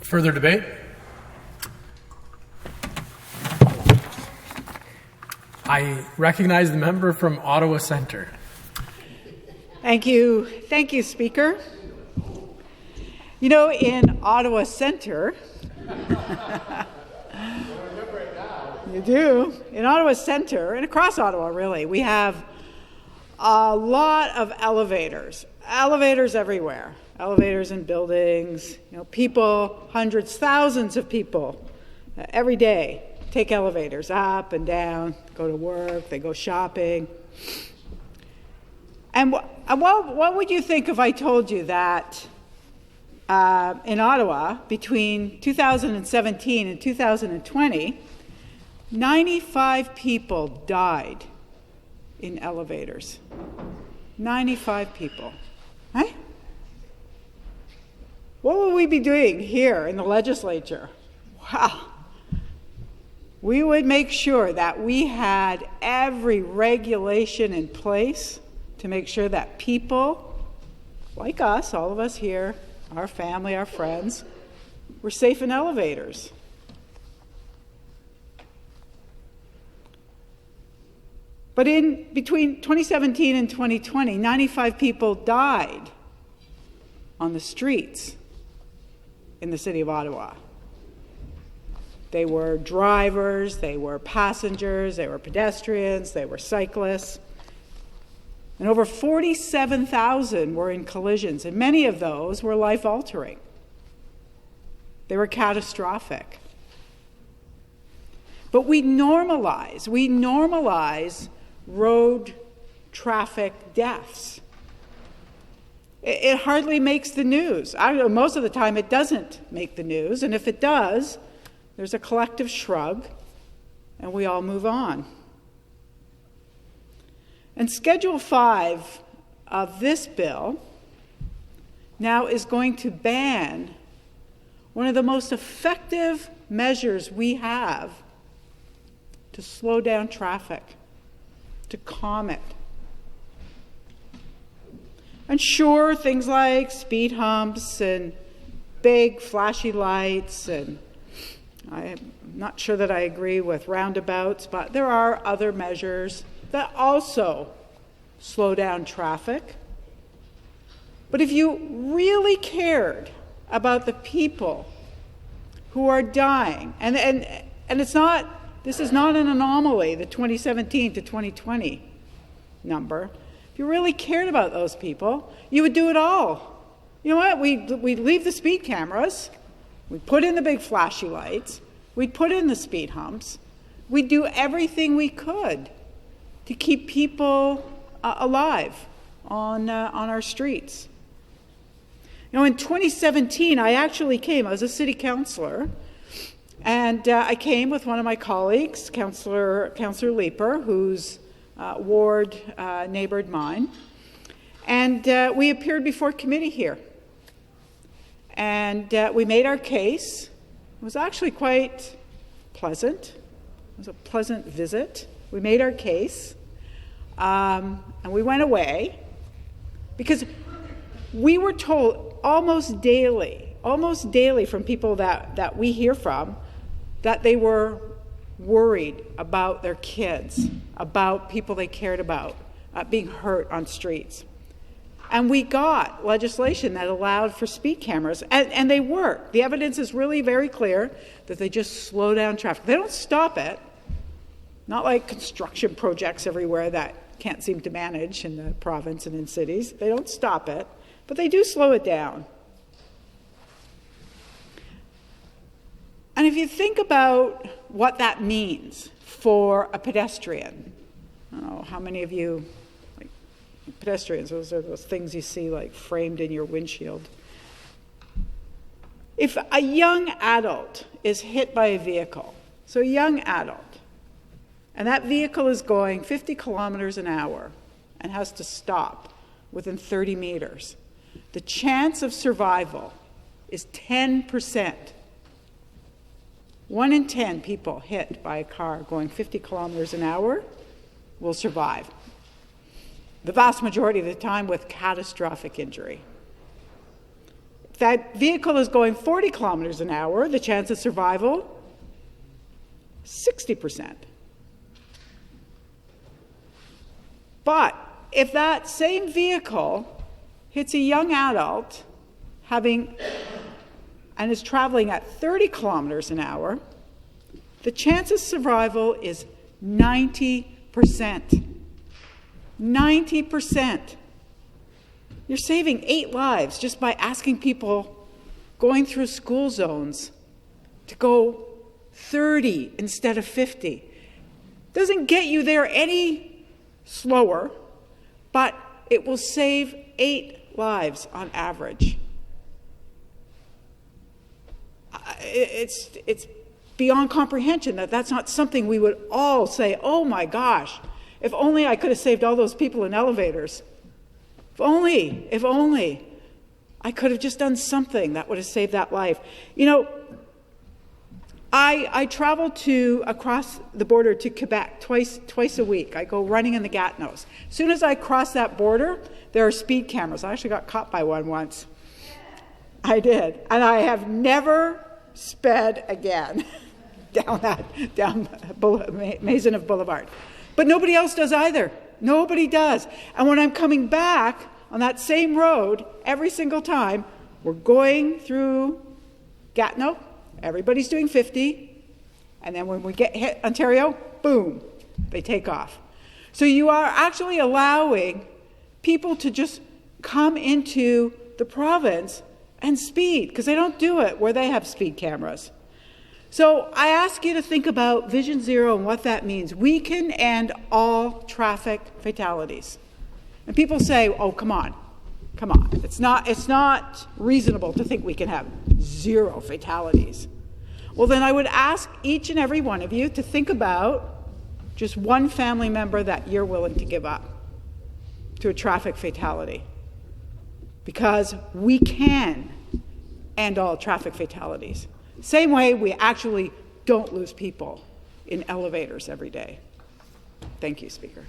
Further debate? I recognize the member from Ottawa Centre. Thank you, Speaker. You know, in Ottawa Centre, you do, in Ottawa Centre, and across Ottawa really, we have a lot of elevators everywhere. Elevators in buildings, people, hundreds, thousands of people every day take elevators up and down, go to work, they go shopping. And what would you think if I told you that in Ottawa, between 2017 and 2020, 95 people died in elevators? 95 people, right? What would we be doing here in the legislature? Wow. We would make sure that we had every regulation in place to make sure that people like us, all of us here, our family, our friends, were safe in elevators. But in between 2017 and 2020, 95 people died on the streets in the city of Ottawa. They were drivers, they were passengers, they were pedestrians, they were cyclists. And over 47,000 were in collisions, and many of those were life-altering. They were catastrophic. But we normalize road traffic deaths. It hardly makes the news. Most of the time it doesn't make the news, and if it does, there's a collective shrug, and we all move on. And Schedule 5 of this bill now is going to ban one of the most effective measures we have to slow down traffic, to calm it. And sure, things like speed humps and big flashy lights, and I'm not sure that I agree with roundabouts, but there are other measures that also slow down traffic. But if you really cared about the people who are dying, and it's not, this is not an anomaly, the 2017 to 2020 number. If you really cared about those people, you would do it all. You know what? We'd leave the speed cameras, we'd put in the big flashy lights, we'd put in the speed humps, we'd do everything we could to keep people alive on our streets. You know, in 2017, I was a city councillor, and I came with one of my colleagues, Councillor Leeper, whose ward neighboured mine, and we appeared before committee here. And we made our case. It was actually quite pleasant. It was a pleasant visit. We made our case, and we went away because we were told almost daily from people that we hear from that they were worried about their kids, about people they cared about being hurt on streets. And we got legislation that allowed for speed cameras, and they work. The evidence is really very clear that they just slow down traffic. They don't stop it, not like construction projects everywhere that can't seem to manage in the province and in cities. They don't stop it, but they do slow it down. And if you think about what that means for a pedestrian, I don't know how many of you, like pedestrians, those are those things you see like framed in your windshield. If a young adult is hit by a vehicle, so a young adult, and that vehicle is going 50 kilometers an hour and has to stop within 30 meters, the chance of survival is 10%. 1 in 10 people hit by a car going 50 kilometers an hour will survive. The vast majority of the time with catastrophic injury. that vehicle is going 40 kilometers an hour, the chance of survival, 60%. But if that same vehicle hits a young adult and is traveling at 30 kilometers an hour, the chance of survival is 90%. 90%. You're saving 8 lives just by asking people going through school zones to go 30 instead of 50. Doesn't get you there any slower, but it will save 8 lives on average. It's beyond comprehension that that's not something we would all say, oh my gosh, if only I could have saved all those people in elevators. If only I could have just done something that would have saved that life. You know, I travel across the border to Quebec twice a week. I go running in the Gatineaus. As soon as I cross that border, there are speed cameras. I actually got caught by one once. I did. And I have never sped again down Maisonneuve Boulevard. But nobody else does either. Nobody does. And when I'm coming back on that same road every single time, we're going through Gatineau, everybody's doing 50, and then when we hit Ontario, boom, they take off. So you are actually allowing people to just come into the province and speed, because they don't do it where they have speed cameras. So I ask you to think about Vision Zero and what that means. We can end all traffic fatalities. And people say, oh, come on. It's not reasonable to think we can have 0 fatalities. Well, then I would ask each and every one of you to think about just one family member that you're willing to give up to a traffic fatality. Because we can end all traffic fatalities. Same way we actually don't lose people in elevators every day. Thank you, Speaker.